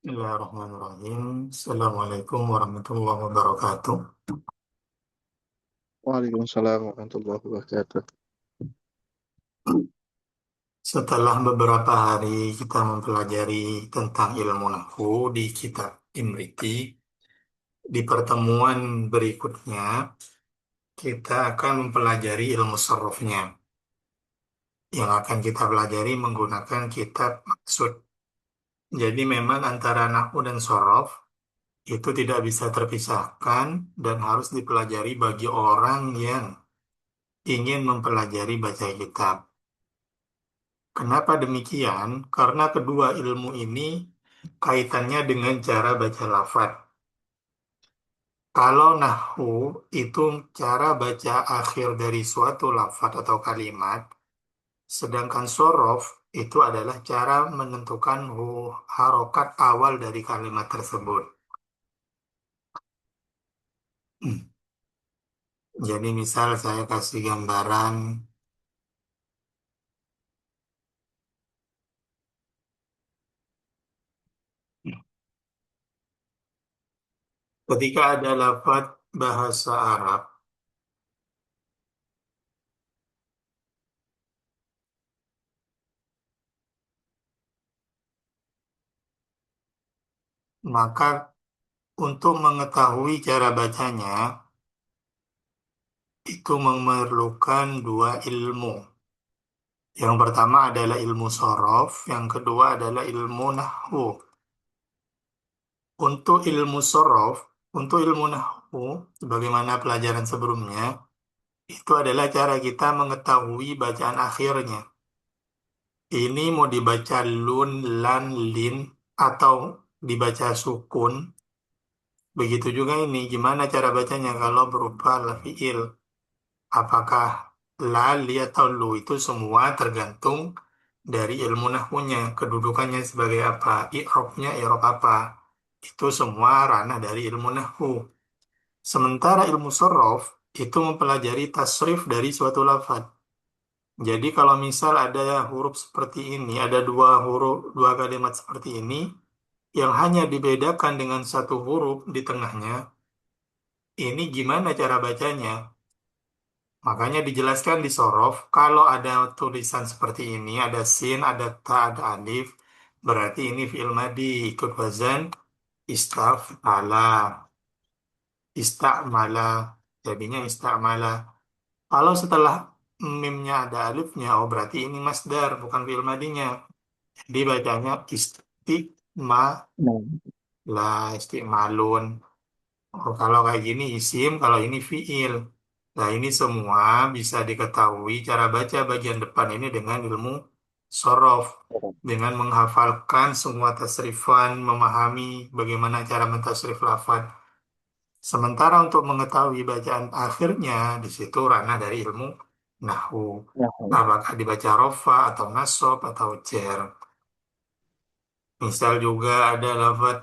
Bismillahirrahmanirrahim. Assalamualaikum warahmatullahi wabarakatuh. Waalaikumsalam warahmatullahi wabarakatuh. Setelah beberapa hari kita mempelajari tentang ilmu nahwu di kitab Imriti, di pertemuan berikutnya kita akan mempelajari ilmu sarofnya yang akan kita pelajari menggunakan kitab maksud. Jadi memang antara nahwu dan sorof itu tidak bisa terpisahkan dan harus dipelajari bagi orang yang ingin mempelajari baca kitab. Kenapa demikian? Karena kedua ilmu ini kaitannya dengan cara baca lafaz. Kalau nahwu itu cara baca akhir dari suatu lafaz atau kalimat, sedangkan sorof itu adalah cara menentukan harokat awal dari kalimat tersebut. Jadi misal saya kasih gambaran, ketika ada lafaz bahasa Arab, maka untuk mengetahui cara bacanya, itu memerlukan dua ilmu. Yang pertama adalah ilmu sorof, yang kedua adalah ilmu nahwu. Untuk ilmu sorof, untuk ilmu nahwu, sebagaimana pelajaran sebelumnya, itu adalah cara kita mengetahui bacaan akhirnya. Ini mau dibaca lun, lan, lin, atau dibaca sukun. Begitu juga ini, gimana cara bacanya kalau berupa fiil. Apakah la, li, atau lu itu semua tergantung dari ilmu nahwunya, kedudukannya sebagai apa, i'rabnya i'rab apa. Itu semua ranah dari ilmu nahwu. Sementara ilmu sorof itu mempelajari tasrif dari suatu lafaz. Jadi kalau misal ada huruf seperti ini, ada dua huruf, dua kalimat seperti ini, yang hanya dibedakan dengan satu huruf di tengahnya, ini gimana cara bacanya? Makanya dijelaskan di sorof, kalau ada tulisan seperti ini, ada sin, ada ta, ada alif, berarti ini fi'il madi, ikut wazan, istafala, istamala, jadinya istamala. Kalau setelah mimnya ada alifnya, oh berarti ini masdar, bukan fi'il madinya. Jadi bacanya istimala, Nah, istimalun. Oh, kalau kayak gini isim, kalau ini fiil. Nah, ini semua bisa diketahui cara baca bagian depan ini dengan ilmu sorof. Dengan menghafalkan semua tasrifan, memahami bagaimana cara mentasrif lafaz. Sementara untuk mengetahui bacaan akhirnya, di situ ranah dari ilmu nahwu. nah, Apakah dibaca rofa atau nasob atau cer. Misal juga ada lafaz,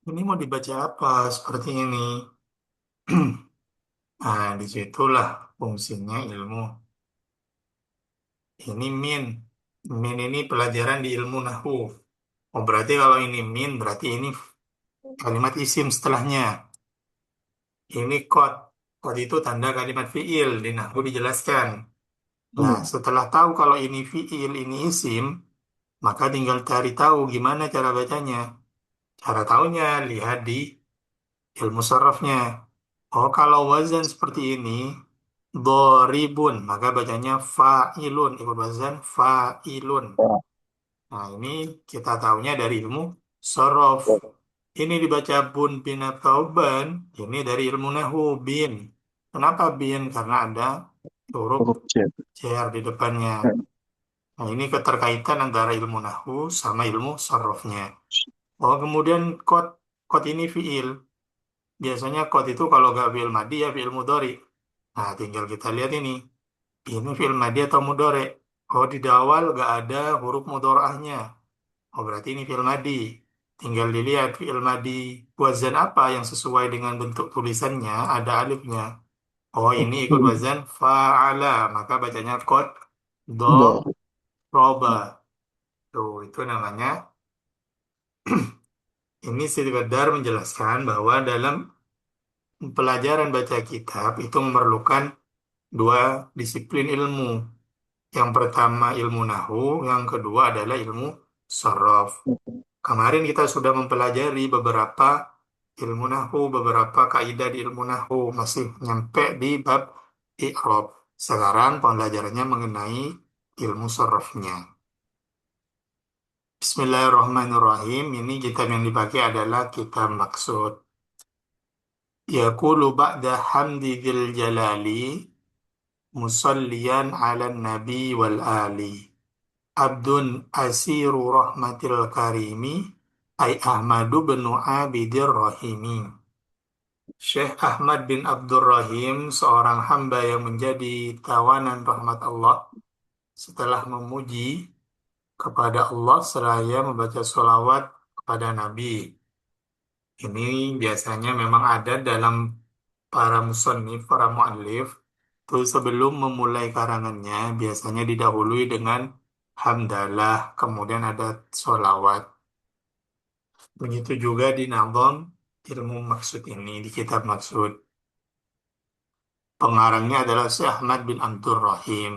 ini mau dibaca apa? Seperti ini. Nah, disitulah fungsinya ilmu. Ini min. Min ini pelajaran di ilmu nahwu. Oh, berarti kalau ini min, berarti ini kalimat isim setelahnya. Ini kod. Kod itu tanda kalimat fiil. Di nahwu dijelaskan. Nah, iya, setelah tahu kalau ini fiil, ini isim, maka tinggal cari tahu gimana cara bacanya. Cara tahunya lihat di ilmu sarrafnya. Oh, kalau wazan seperti ini, doribun, maka bacanya fa'ilun. Ikut wazan fa'ilun. ya, Nah, ini kita tahunya dari ilmu sorof. ya. Ini dibaca bun bin atau ban, ini dari ilmu nahwu bin. Kenapa bin? Karena ada huruf Huruf C. cer di depannya. Ya, Nah, ini keterkaitan antara ilmu nahwu sama ilmu sarofnya. Oh, kemudian kod. Kod ini fiil. Biasanya kod itu kalau nggak fiil madi ya fiil mudhari. Nah, tinggal kita lihat ini fi'il madhi atau mudhari. Oh, di awal nggak ada huruf mudhorahnya. Oh, berarti ini fi'il madhi. Tinggal dilihat fi'il madhi wazan apa yang sesuai dengan bentuk tulisannya, ada alifnya. Oh, ini ikut wazan fa'ala, maka bacanya qad Do. roba. Tuh, itu namanya. Ini sekedar menjelaskan bahwa dalam pelajaran baca kitab itu memerlukan dua disiplin ilmu. Yang pertama ilmu nahu, yang kedua adalah ilmu sorof. Kemarin kita sudah mempelajari beberapa ilmu nahu, beberapa kaidah di ilmu nahu, masih nyampe di bab i'rab. Sekarang pembelajarannya mengenai ilmu sorofnya. Bismillahirrahmanirrahim. Ini kitab yang dipakai adalah kitab maksud. Yaqulu ba'da hamdi dzil jalali musalliyan ala nabi wal ali. Abdun asiru rahmatil karimi ay Ahmadu bin Abidir Rahimi. Syekh Ahmad bin Abdul Rahim, seorang hamba yang menjadi tawanan rahmat Allah, setelah memuji kepada Allah seraya membaca sholawat kepada Nabi. Ini biasanya memang ada dalam para musannif, para muallif, itu sebelum memulai karangannya, biasanya didahului dengan hamdalah, kemudian ada sholawat. Begitu juga di nazam ilmu maksud ini, di kitab maksud. Pengarangnya adalah Syekh Ahmad bin Abdul Rahim.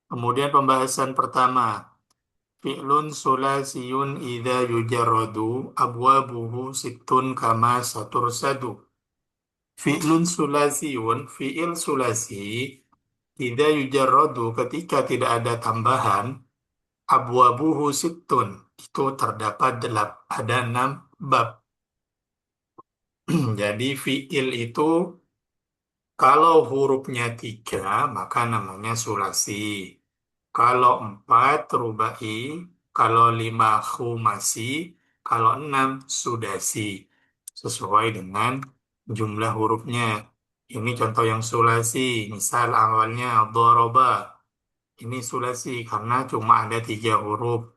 Kemudian pembahasan pertama, fi'lun sulasiyun idza yujarradu abwabuhu sittun kama satursadu. Fi'lun sulasiyun, fi'il sulasi, idza yujarradu ketika tidak ada tambahan, abwabuhu sittun, itu terdapat ada 6 bab. Jadi fi'il itu kalau hurufnya 3 maka namanya sulasi. Kalau 4 rubai, kalau 5 khumasi, kalau 6 sudasi. Sesuai dengan jumlah hurufnya. Ini contoh yang sulasi. Misal awalnya doroba. Ini sulasi karena cuma ada 3 huruf.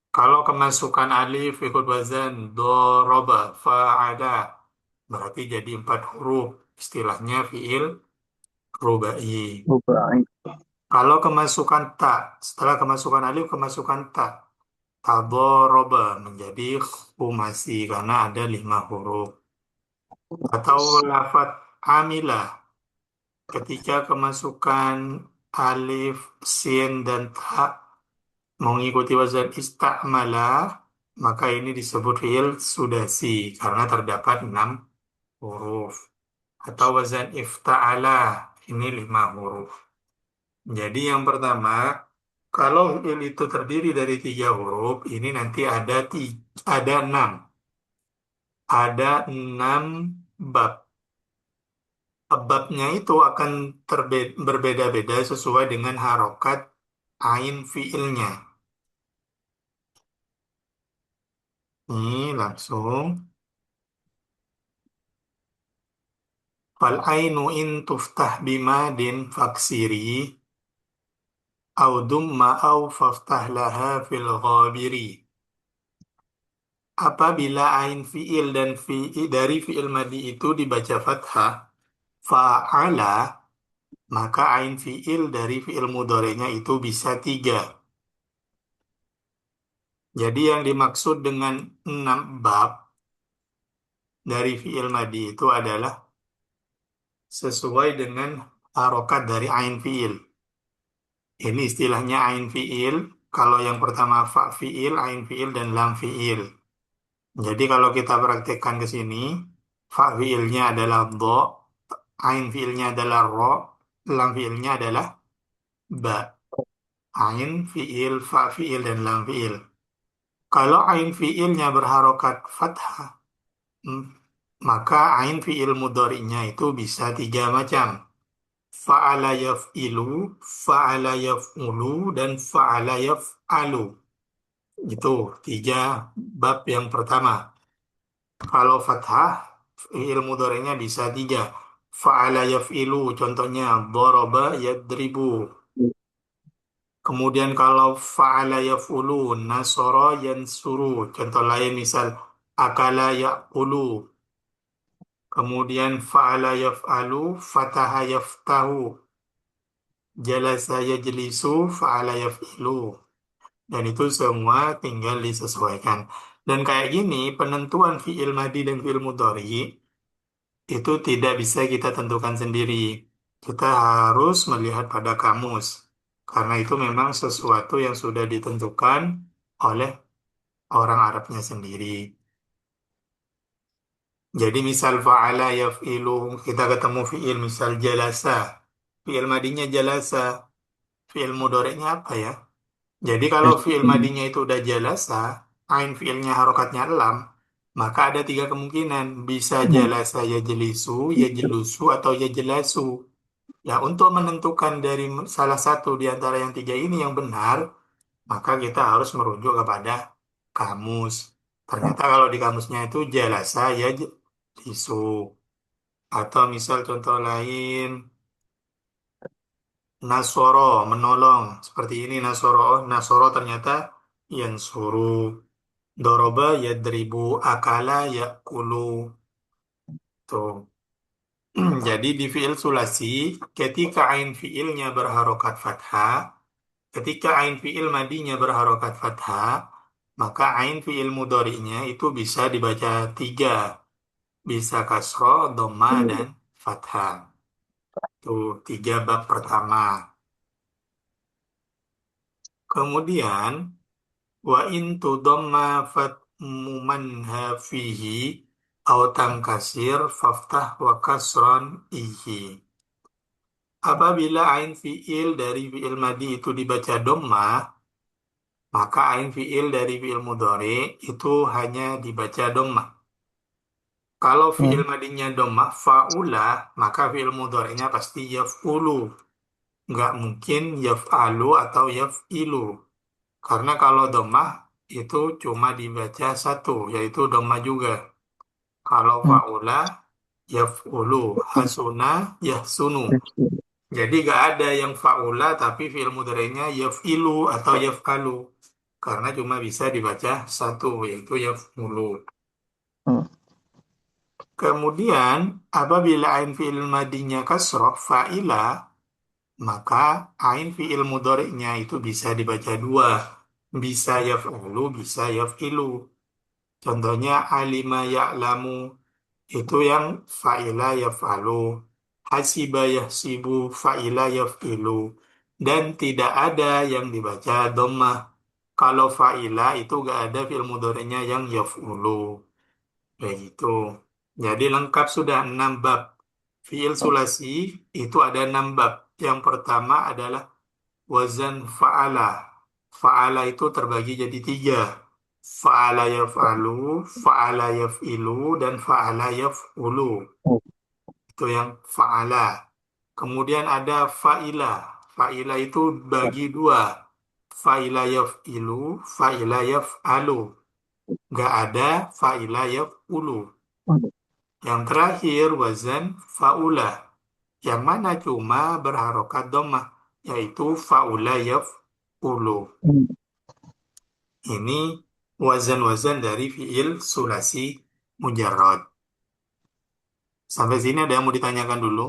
Kalau kemasukan alif ikut wazan doroba fa'ada. Berarti jadi 4 huruf. Istilahnya fiil rubai. Rubai. Kalau kemasukan tak, setelah kemasukan alif, kemasukan tak, tadoroba menjadi khumasi karena ada 5 huruf. Atau lafat amilah ketika kemasukan alif, sin, dan tak mengikuti wazan istakmala, maka ini disebut fiil sudasi karena terdapat 6 huruf. Atau wazan ifta'ala, ini 5 huruf. Jadi yang pertama, kalau fiil itu terdiri dari 3 huruf, ini nanti ada 6. Ada 6 bab. Babnya itu akan berbeda-beda sesuai dengan harokat ain fiilnya. Ini langsung. Fal ainu in tuftah bimadin faksiri au dumma au faftah laha fil ghabiri. Apabila ain fiil dan dari fiil madi itu dibaca fathah, fa'ala, maka ain fiil dari fiil mudhari'nya itu bisa 3. Jadi yang dimaksud dengan 6 bab dari fiil madi itu adalah sesuai dengan harokat dari ain fiil. Ini istilahnya ain fiil. Kalau yang pertama fa fiil, ain fiil, dan lam fiil. Jadi kalau kita praktekkan ke sini, fa fiilnya adalah do, ain fiilnya adalah ro, lam fiilnya adalah ba. Ain fiil, fa fiil, dan lam fiil. Kalau ain fiilnya berharokat fathah, hmm, maka ain fiil mudhari'nya itu bisa 3 macam. Fa'ala yaf'ilu, fa'ala yaf'ulu, dan fa'ala yaf'alu. Itu 3 bab yang pertama. Kalau fathah, fiil mudhari'nya bisa 3. fa'ala yaf'ilu, contohnya daraba yadribu. Kemudian kalau fa'ala yaf'ulu, nasara yansuru. Contoh lain misal akala ya'kulu. Kemudian fa'ala yaf'alu, fataha yaftahu. Jalasa yajlisu, fa'ala yaf'ilu. Dan itu semua tinggal disesuaikan. Dan kayak gini, penentuan fi'il madi dan fi'il mudhari itu tidak bisa kita tentukan sendiri. Kita harus melihat pada kamus. Karena itu memang sesuatu yang sudah ditentukan oleh orang Arabnya sendiri. Jadi misal fa'ala yaf'ilu, kita ketemu fi'il misal jalasa. Fi'il madinya jalasa. Fi'il mudhari'nya apa ya? Jadi kalau fi'il madinya itu udah jalasa, ain fi'ilnya harokatnya lam, maka ada tiga kemungkinan. Bisa jalasa ya jelisu, ya jelusu, atau ya jelasu. Ya, untuk menentukan dari salah satu di antara yang tiga ini yang benar, maka kita harus merujuk kepada kamus. Ternyata kalau di kamusnya itu jalasa ya jelisu. Atau misal contoh lain, nasoro, menolong. Seperti ini nasoro. Oh, nasoro ternyata yang suruh. Doroba yadribu, akala yakulu. Tuh. Jadi di fiil sulasi, ketika ain fiilnya berharokat fathah, ketika ain fiil madinya berharokat fathah, maka ain fiil mudhari'nya itu bisa dibaca tiga. Bisa kasro, doma, dan fathah. Tuh, tiga bab pertama. Kemudian, wa in tudamma fatmumanha fihi au tangkasir faftah wa kasran ihi. Apabila ain fiil dari fiil madi itu dibaca dhamma, maka ain fiil dari fiil mudhari itu hanya dibaca dhamma. Kalau fiil madinya dhamma faula, maka fiil mudharinya pasti yaf'ulu. Nggak mungkin yaf'alu atau yaf'ilu. Karena kalau dhamma itu cuma dibaca satu, yaitu dhamma juga. Kalau faula, yaf'ulu. Hasuna, yahsunu. Jadi gak ada yang faula tapi fi'il mudhari'nya yaf'ilu atau yaf'alu. Karena cuma bisa dibaca satu, yaitu yaf'ulu. Kemudian, apabila ain fi'il madinya kasroh, fa'ila, maka ain fi'il mudhari'nya itu bisa dibaca dua. Bisa yaf'alu, bisa yaf'ilu. Contohnya alima ya'lamu itu yang fa'ila yaf'alu. Hasiba yahsibu fa'ila yaf'ilu. Dan tidak ada yang dibaca dhammah. Kalau fa'ila itu gak ada fi'il mudhari'nya yang yaf'ulu. Kayak gitu. Jadi lengkap sudah 6 bab. Fi'il sulasi itu ada 6 bab. Yang pertama adalah wazan fa'ala. Fa'ala itu terbagi jadi tiga. Fa'ala yaf'alu, fa'ala yaf'ilu, dan fa'ala yaf'ulu. Itu yang fa'ala. Kemudian ada fa'ila. Fa'ila itu bagi dua. Fa'ila yaf'ilu, fa'ila yaf'alu. Nggak ada fa'ila yaf'ulu. Yang terakhir wazan fa'ula. Yang mana cuma berharokat dhammah. Yaitu fa'ula yaf'ulu. Ini wazan-wazan dari fi'il sulasi mujarrad. Sampai sini ada yang mau ditanyakan dulu?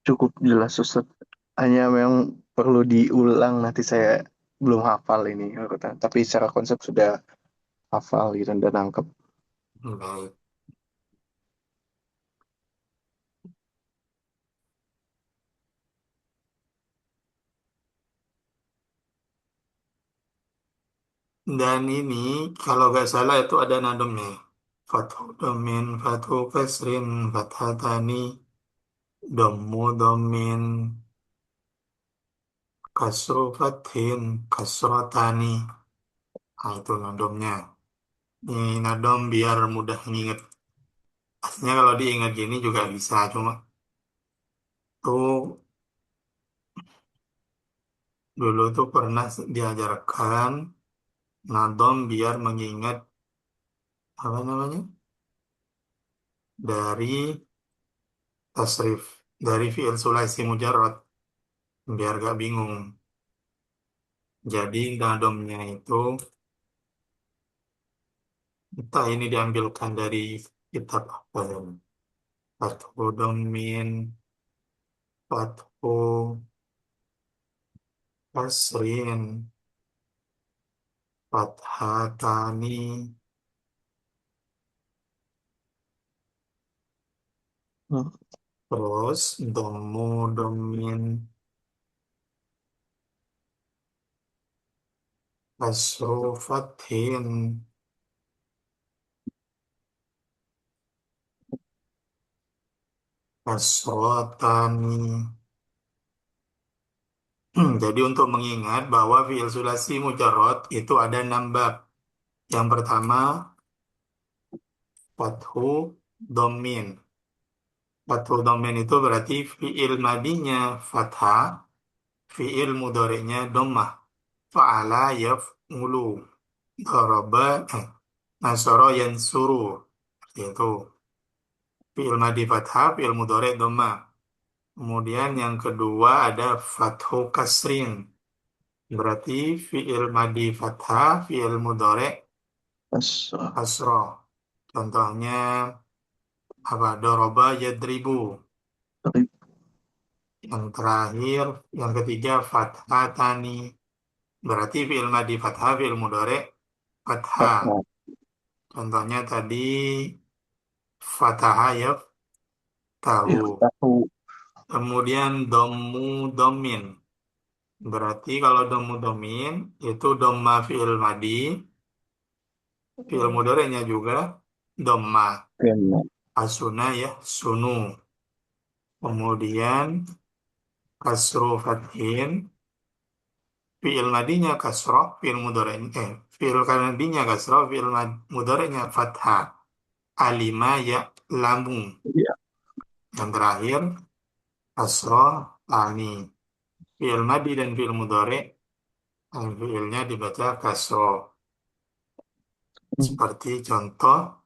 Cukup jelas Ustaz. Hanya memang perlu diulang, nanti saya belum hafal ini urutan. Tapi secara konsep sudah hafal gitu dan nangkep. Baik. Dan ini kalau nggak salah itu ada nadomnya. Fathu domin, fathu kasrin, fathatani, dommu domin, kasru fathin, kasrotani. Nah, itu nadomnya. Ini nadom biar mudah nginget. Aslinya kalau diingat gini juga bisa, cuma tuh dulu tuh pernah diajarkan nadom biar mengingat apa namanya? dari tasrif, dari fi'il sulasi mujarrad, biar gak bingung. Jadi nadomnya itu, entah ini diambilkan dari kitab apa ya. Fathu domin, fathu kasrin, fathatani, Hmm. terus domu domin, kasru fathin, kasrotani. Jadi untuk mengingat bahwa fi'il sulasi mujarrad itu ada 6 bab. Yang pertama, fathu domin. Fathu domin itu berarti fi'il madinya fathah, fi'il mudhari'nya dhammah. Fa'ala yaf'ulu. Daraba, nasara yansuru. Seperti itu. Fi'il madi fathah, fi'il mudhari' dhammah. Kemudian yang kedua ada fathu kasrin. Berarti fi'il madi fathah, fi'il mudhari' As- kasra. Contohnya apa? Doroba yadribu. Yang terakhir, yang ketiga fathatani. Berarti fi'il madi fathah, fi'il mudhari' fathah. Contohnya tadi fathaha ya tahu. Tahu. Kemudian domu domin. Berarti kalau domu domin itu domma fi'il madi, fi'il mudhari'nya juga domma. Kena. Asuna ya sunu. Kemudian kasru fathin, fi'il madinya kasroh, fi'il mudhari'nya fi'il madinya kasroh, fi'il mudhari'nya fathah. Alima ya lamu. Iya. Yang terakhir kasroh tani. Fi'il madi dan fi'il mudhari' fi'ilnya dibaca kasroh. Hmm. Seperti contoh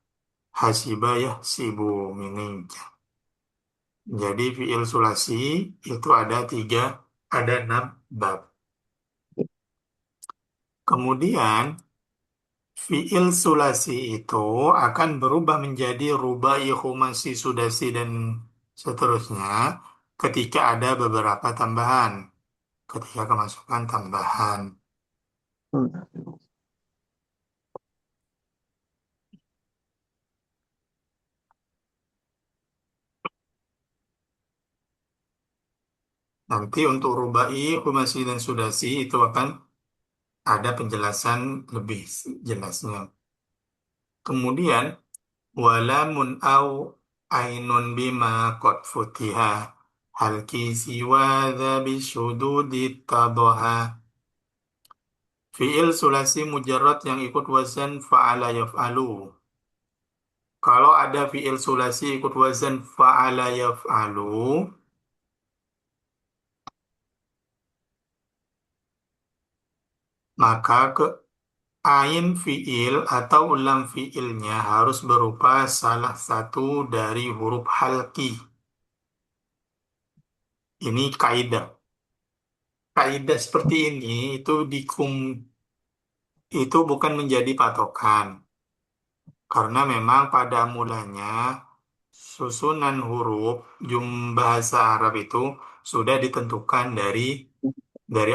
hasiba ya sibu ini. Jadi fi'il sulasi itu ada tiga, ada 6 bab. Kemudian fi'il sulasi itu akan berubah menjadi rubai, khumasi, sudasi, dan seterusnya ketika ada beberapa tambahan. Ketika kemasukan tambahan. Hmm. Nanti untuk rubai, khumasi, dan sudasi itu akan ada penjelasan lebih jelasnya. Kemudian walamun au ainun bima qad futiha hal ki siwa dha bisyududi tadaha. Fi'il sulasi mujarrad yang ikut wazan fa'ala yaf'alu. Kalau ada fi'il sulasi ikut wazan fa'ala yaf'alu, maka ke ain fi'il atau ulam fi'ilnya harus berupa salah satu dari huruf halki. Ini kaidah. Kaidah seperti ini itu bukan menjadi patokan karena memang pada mulanya susunan huruf bahasa Arab itu sudah ditentukan dari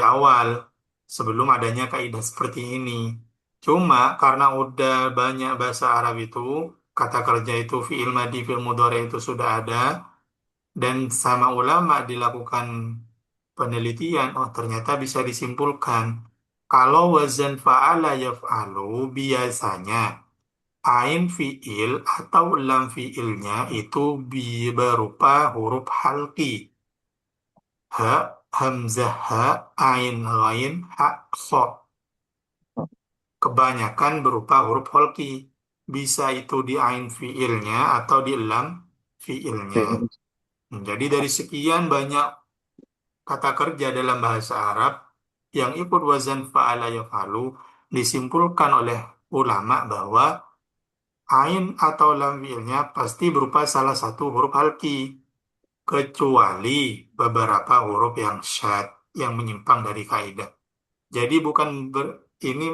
awal sebelum adanya kaidah seperti ini. Cuma karena udah banyak bahasa Arab itu kata kerja itu fi'il madi fi'il mudhari itu sudah ada dan sama ulama dilakukan penelitian, oh ternyata bisa disimpulkan kalau wazan fa'ala yaf'alu biasanya ain fi'il atau lam fi'ilnya itu berupa huruf halki. Ha, hamzah ha, ain, ghain, ha, so. Kebanyakan berupa huruf halki. Bisa itu di ain fi'ilnya atau di lam fi'ilnya. Oke. Jadi dari sekian banyak kata kerja dalam bahasa Arab yang ikut wazan fa'ala yaf'alu disimpulkan oleh ulama bahwa Ain atau lam fiilnya pasti berupa salah satu huruf halki, kecuali beberapa huruf yang syad, yang menyimpang dari kaidah. Jadi bukan ini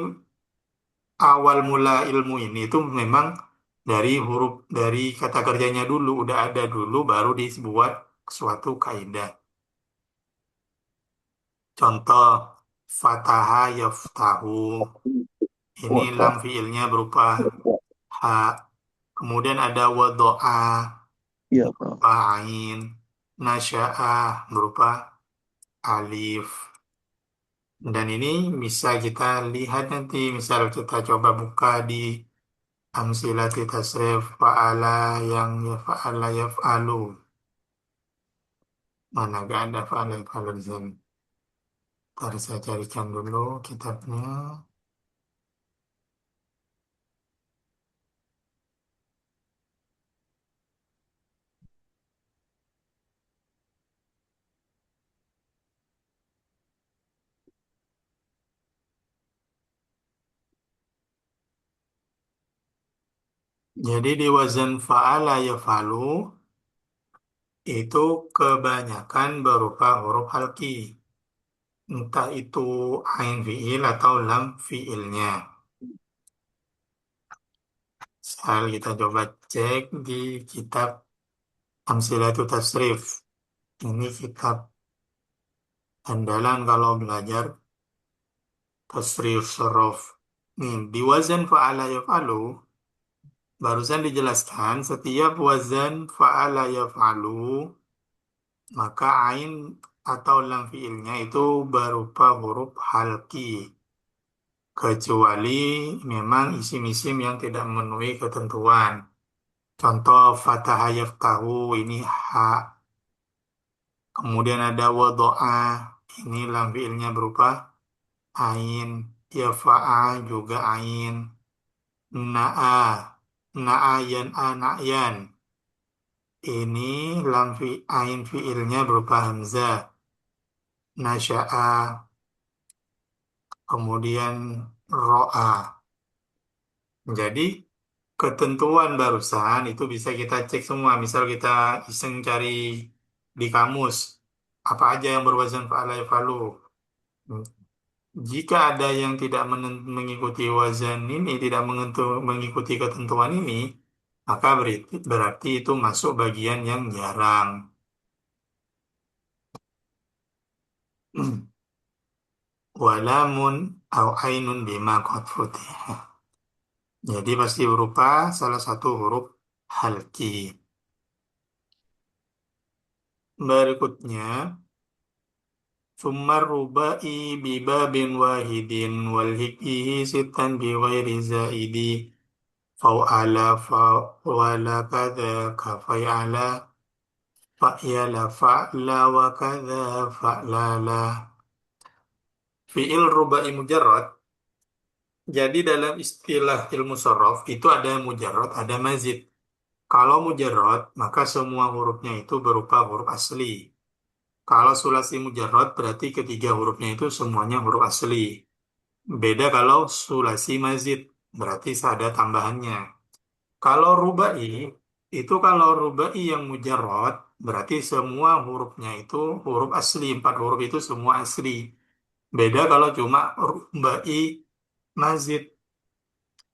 awal mula ilmu ini itu memang dari huruf dari kata kerjanya dulu udah ada dulu baru dibuat suatu kaidah. Contoh fataha yaftahu. Ini Wah, lam Kak. fiilnya berupa ha. Kemudian ada wadoa Iya, Kak. berupa ain. Nasya'ah berupa alif. Dan ini bisa kita lihat nanti. Misal kita coba buka di amsilati tasrif fa'ala yang yafa'ala yaf'alu. Mana gak ada fa'ala yaf'alu di sini. Ntar saya carikan dulu kitabnya. Jadi di wazan fa'ala yaf'alu itu kebanyakan berupa huruf halki. Entah itu ain fi'il atau lam fi'ilnya. Misal kita coba cek di kitab Amsilatul Tasrif. Ini kitab andalan kalau belajar tasrif sorof. Nih, di wazan fa'ala yaf'alu, barusan dijelaskan setiap wazan fa'ala yaf'alu, maka ain atau lam fi'ilnya itu berupa huruf halki. Kecuali memang isim-isim yang tidak memenuhi ketentuan. Contoh Fatah yaftahu ini ha. Kemudian ada wado'a ini lam fiilnya berupa ain. Yafa'a juga ain. Na'a na'ayan na'yan ini lam fi ain fiilnya berupa hamzah. Nasya'a kemudian ro'a. Jadi ketentuan barusan itu bisa kita cek semua. Misal kita iseng cari di kamus apa aja yang berwazan fa'ala yaf'alu. Jika ada yang tidak mengikuti wazan ini, tidak mengikuti ketentuan ini, maka berarti itu masuk bagian yang jarang. Walamun au ainun bima qad futih. Jadi pasti berupa salah satu huruf halki. Berikutnya, summa rubai bibabin wahidin wal hikbihi sitan bi ghairi zaidi. Fau'ala fa'wala kadha kafai'ala fa'yala fa'la wa kadha fa'lala. Fi'il rubai mujarrad. Jadi dalam istilah ilmu sorof itu ada mujarrad, ada mazid. Kalau mujarrad, maka semua hurufnya itu berupa huruf asli. Kalau sulasi mujarrad, berarti ketiga hurufnya itu semuanya huruf asli. Beda kalau sulasi mazid, berarti ada tambahannya. Kalau rubai, itu kalau rubai yang mujarrad, berarti semua hurufnya itu huruf asli. Empat huruf itu semua asli. Beda kalau cuma rubai mazid.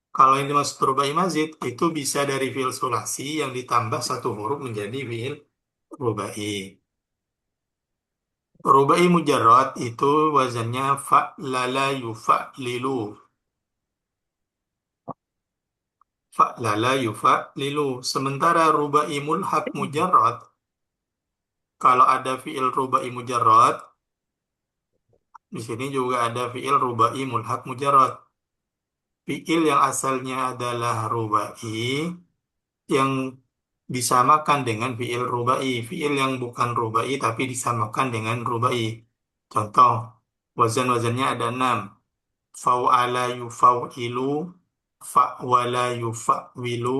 Kalau yang dimaksud rubai mazid, itu bisa dari fiil sulasi yang ditambah satu huruf menjadi fiil rubai. Rubai mujarrad itu wazannya fa'lala yufa'lilu. Fa'lala yufa'lilu. Sementara rubai mulhaq mujarrad, kalau ada fiil rubai mujarrad, di sini juga ada fiil rubai mulhaq mujarrad. Fiil yang asalnya adalah rubai, yang disamakan dengan fiil rubai. Fiil yang bukan rubai tapi disamakan dengan rubai. Contoh, wazan-wazannya ada 6. Fa'ala yufa'wilu, fa'wala yufa'wilu,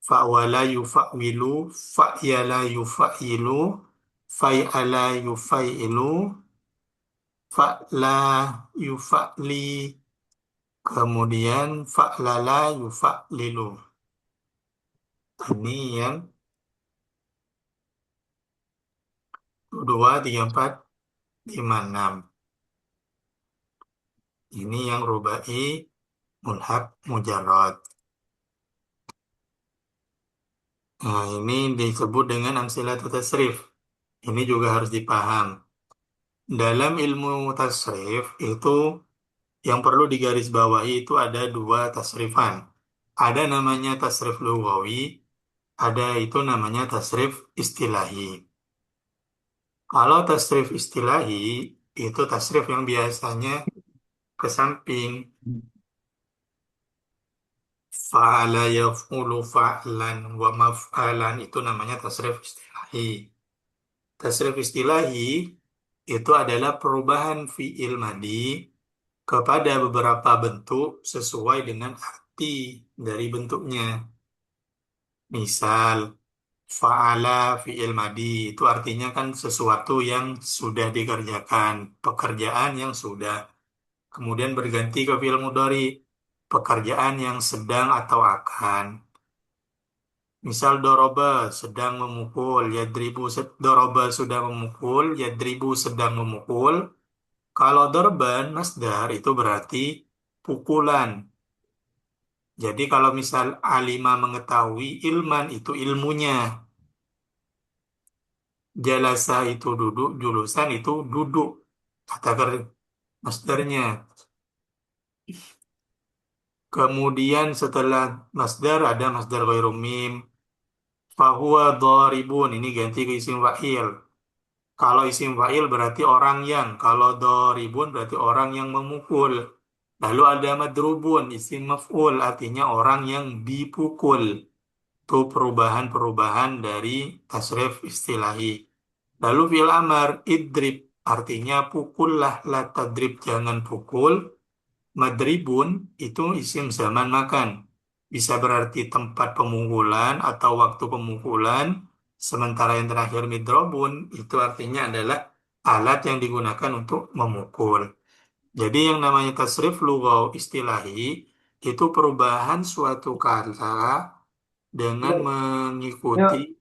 fa'wala yufa'wilu, fa'yala yufa'yilu, fa'yala yufa'yilu, fa'la yufa'li. Kemudian fa'lala yufa'lilu. Ini yang 2, 3, 4, 5, 6. Ini yang rubai, mulhaq, mujarrad. Nah, ini disebut dengan amsilatul tasrif. Ini juga harus dipaham. Dalam ilmu tasrif itu yang perlu digarisbawahi itu ada dua tasrifan. Ada namanya tasrif lughawi, ada itu namanya tasrif istilahi. Kalau tasrif istilahi itu tasrif yang biasanya ke samping. Fa'ala yaf'ulu fa'lan wa maf'alan itu namanya tasrif istilahi. Tasrif istilahi itu adalah perubahan fi'il madi kepada beberapa bentuk sesuai dengan arti dari bentuknya. Misal, fa'ala fi'il madi itu artinya kan sesuatu yang sudah dikerjakan, pekerjaan yang sudah. Kemudian berganti ke fi'il mudhari, pekerjaan yang sedang atau akan. Misal doroba sedang memukul, yadribu doroba sudah memukul, yadribu sedang memukul. Kalau dorban masdar itu berarti pukulan. Jadi kalau misal alima mengetahui ilman itu ilmunya. Jalasa itu duduk, julusan itu duduk. Kata masdarnya. Kemudian setelah masdar ada masdar ghairu mim. Fahuwa dharibun. Ini ganti ke isim fa'il. Kalau isim fa'il berarti orang yang. Kalau dharibun berarti orang yang memukul. Lalu ada madrubun, isim maf'ul. Artinya orang yang dipukul. Itu perubahan-perubahan dari tasrif istilahi. Lalu fi'il amar idrib artinya pukullah la tadrib jangan pukul. Madribun itu isim zaman makan. Bisa berarti tempat pemukulan atau waktu pemukulan. Sementara yang terakhir midrobun itu artinya adalah alat yang digunakan untuk memukul. Jadi yang namanya tasrif lughau istilahi itu perubahan suatu kata dengan Yuk, mengikuti yuk.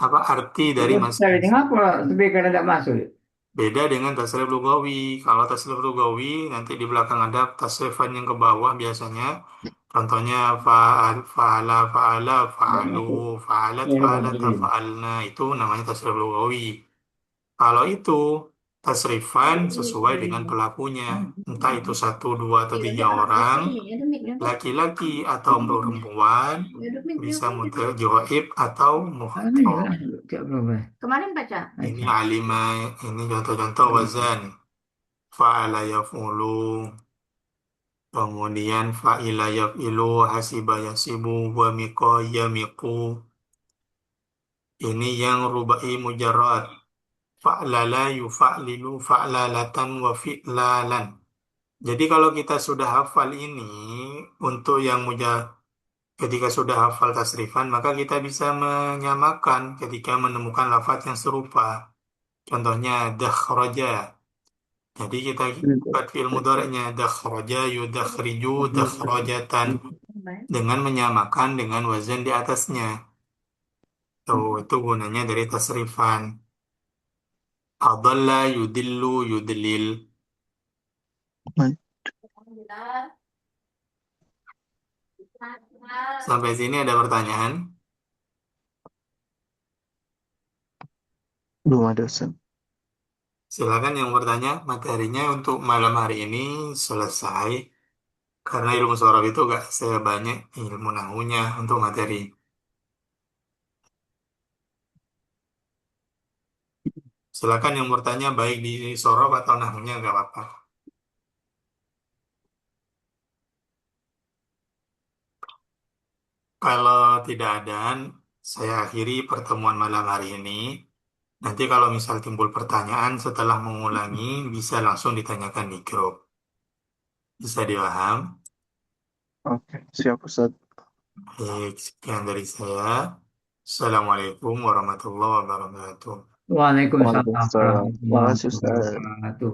apa arti dari Terus cari masing-masing. tengah apa speaker tidak masuk? Beda dengan tasrif lugawi. Kalau tasrif lugawi nanti di belakang ada tasrifan yang ke bawah biasanya. Contohnya fa'al, fa'ala, fa'ala, Tidak fa'alu, masuk. fa'alat, Ini rumah fa'alata, begini. fa'alna. Itu namanya tasrif lugawi. Kalau itu tasrifan sesuai dengan pelakunya. Entah itu satu, dua, atau tiga orang, laki-laki atau perempuan, bisa mutajoib atau Ini muhtal. lah, tidak berubah. Kemarin baca. Ini Baca. alimah, ini contoh-contoh wazan. Fa'ala yaf'ulu, kemudian fa'ila yaf'ilu, hasiba yasibu, wa miqa yamiqu. Ini yang rubai mujarrad. Fa'lala yufa'lilu, fa'lalatan wa fi'lalan. Jadi kalau kita sudah hafal ini, untuk yang ketika sudah hafal tasrifan, maka kita bisa menyamakan ketika menemukan lafaz yang serupa. Contohnya, dakhraja. Jadi kita buat fi'il mudhari'nya dakhraja yudakhriju dakhrajatan dengan menyamakan dengan wazan di atasnya. Tuh, itu gunanya dari tasrifan. Adalla yudillu yudlil. Sampai sini ada pertanyaan? Belum ada Ustaz. Silakan yang bertanya. Materinya untuk malam hari ini selesai. Karena ilmu sorof itu gak sebanyak ilmu nahunya untuk materi. Silakan yang bertanya baik di sorof atau nahunya gak apa-apa. Kalau tidak ada, saya akhiri pertemuan malam hari ini. Nanti kalau misal timbul pertanyaan setelah mengulangi, bisa langsung ditanyakan di grup. Bisa dipaham? Oke, siap Ustaz. Baik, sekian dari saya. Assalamualaikum warahmatullahi wabarakatuh. Waalaikumsalam Waalaikumsalam. warahmatullahi Makasih Ustaz. wabarakatuh.